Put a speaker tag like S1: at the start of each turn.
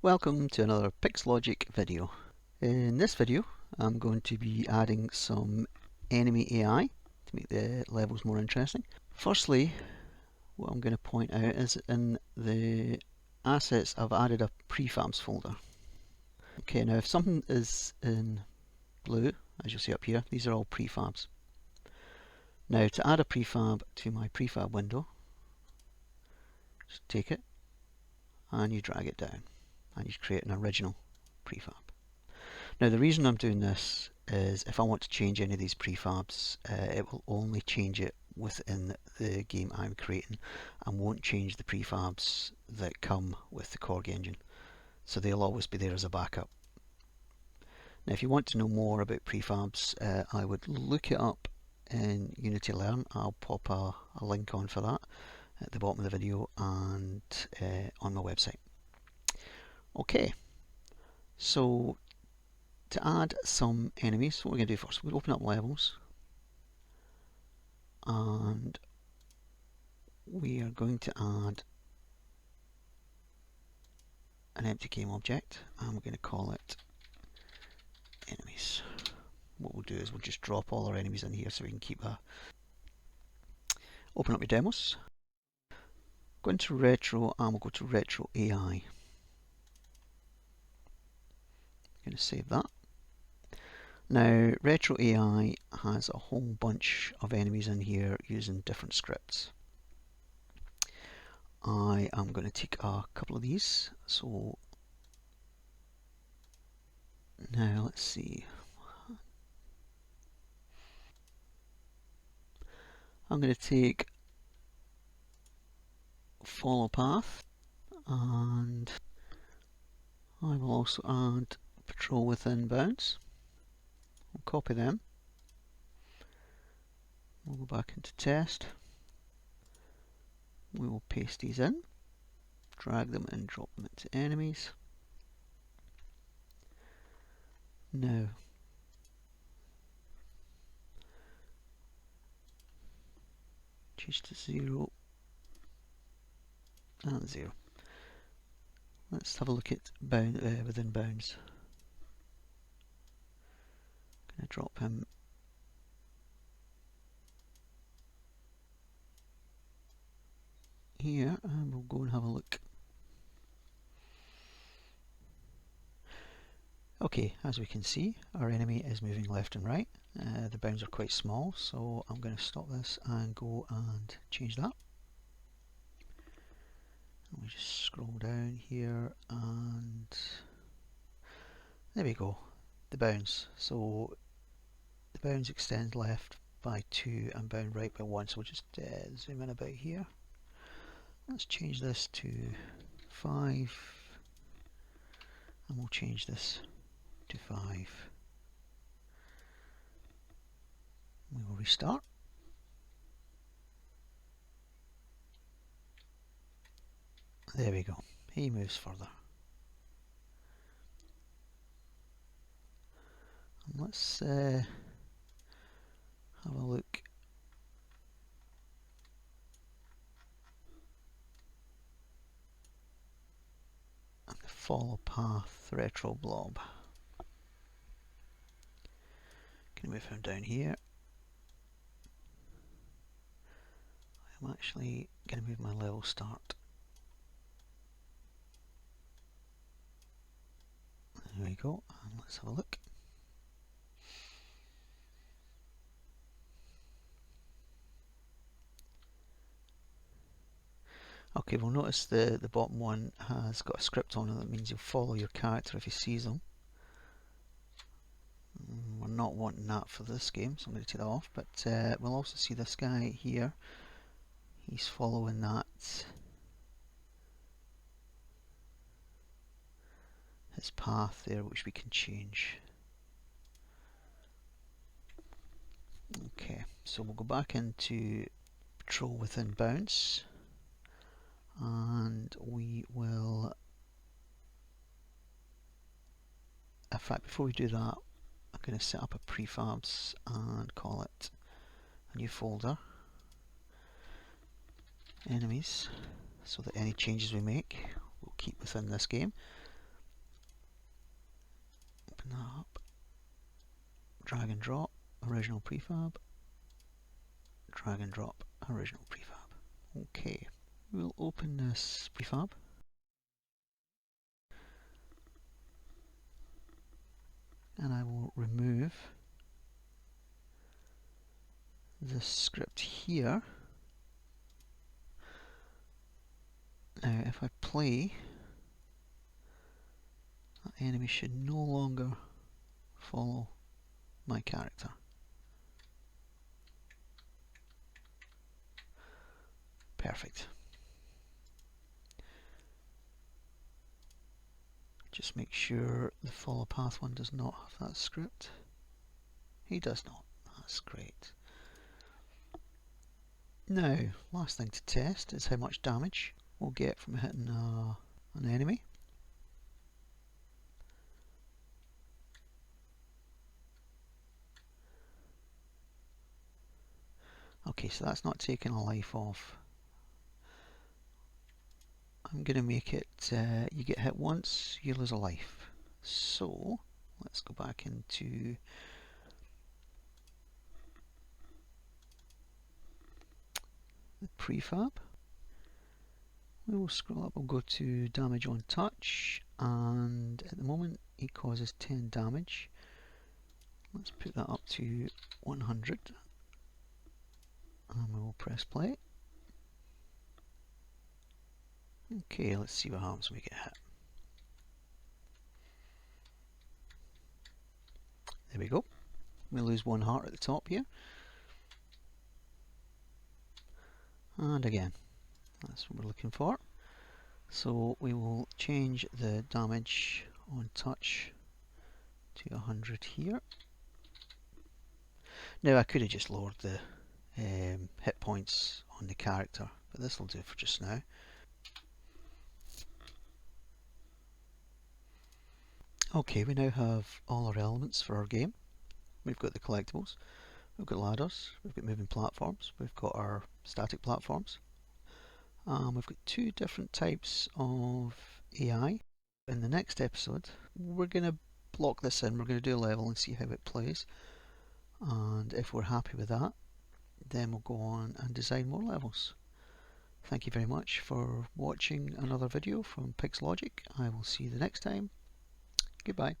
S1: Welcome to another PixLogik video. In this video I'm going to be adding some enemy AI to make the levels more interesting. Firstly, what I'm going to point out is in the assets I've added a Prefabs folder. Okay, now if something is in blue, as you'll see up here, these are all prefabs. Now to add a prefab to my prefab window, just take it and you drag it down and you create an original prefab. Now the reason I'm doing this is if I want to change any of these prefabs, it will only change it within the game I'm creating and won't change the prefabs that come with the Corgi engine. So they'll always be there as a backup. Now if you want to know more about prefabs, I would look it up in Unity Learn. I'll pop a link on for that at the bottom of the video and on my website. Okay, so to add some enemies, what we're going to do first, we'll open up levels and we are going to add an empty game object and we're going to call it enemies. What we'll do is we'll just drop all our enemies in here so we can keep a. Open up your demos, go into retro and we'll go to retro AI. I'm going to save that. Now retro AI has a whole bunch of enemies in here using different scripts. I am going to take a couple of these, so now let's see. I'm going to take follow path and I will also add patrol within bounds. We'll copy them. We'll go back into test. We will paste these in, drag them and drop them into enemies. Now change to 0 and 0. Let's have a look at within bounds. I'm going to drop him here and we'll go and have a look. Okay, as we can see, our enemy is moving left and right. The bounds are quite small, so I'm going to stop this and go and change that. We just scroll down here and there we go, the bounds. So the bounds extend left by 2 and bound right by 1, so we'll just zoom in about here. Let's change this to 5 and we'll change this to 5. We will restart. There we go, he moves further. And let's have a look at the follow path retro blob. Can move him down here. I'm actually going to move my level start. There we go, and let's have a look. Okay, we'll notice the bottom one has got a script on it that means you'll follow your character if he sees them. We're not wanting that for this game, so I'm going to take that off, but we'll also see this guy here. He's following that. His path there, which we can change. Okay, so we'll go back into patrol within bounds and we will, in fact before we do that, I'm going to set up a prefabs and call it a new folder, enemies, so that any changes we make will keep within this game. that up. Drag and drop, original prefab. Drag and drop, original prefab. Okay, we'll open this prefab. And I will remove this script here. Now if I play, that enemy should no longer follow my character. Perfect. Just make sure the follow path one does not have that script. He does not. That's great. Now, last thing to test is how much damage we'll get from hitting an enemy. Okay, so that's not taking a life off. I'm going to make it, you get hit once, you lose a life. So, let's go back into the prefab. We will scroll up, we'll go to damage on touch, and at the moment he causes 10 damage. Let's put that up to 100, and we will press play. Okay, let's see what happens when we get hit. There we go. We lose 1 heart at the top here. And again, that's what we're looking for. So we will change the damage on touch to 100 here. Now I could have just lowered the hit points on the character, but this will do for just now. Okay, we now have all our elements for our game. We've got the collectibles, we've got ladders, we've got moving platforms, we've got our static platforms. We've got 2 different types of AI. In the next episode, we're going to block this in, we're going to do a level and see how it plays. And if we're happy with that, then we'll go on and design more levels. Thank you very much for watching another video from PixLogik. I will see you the next time. Goodbye.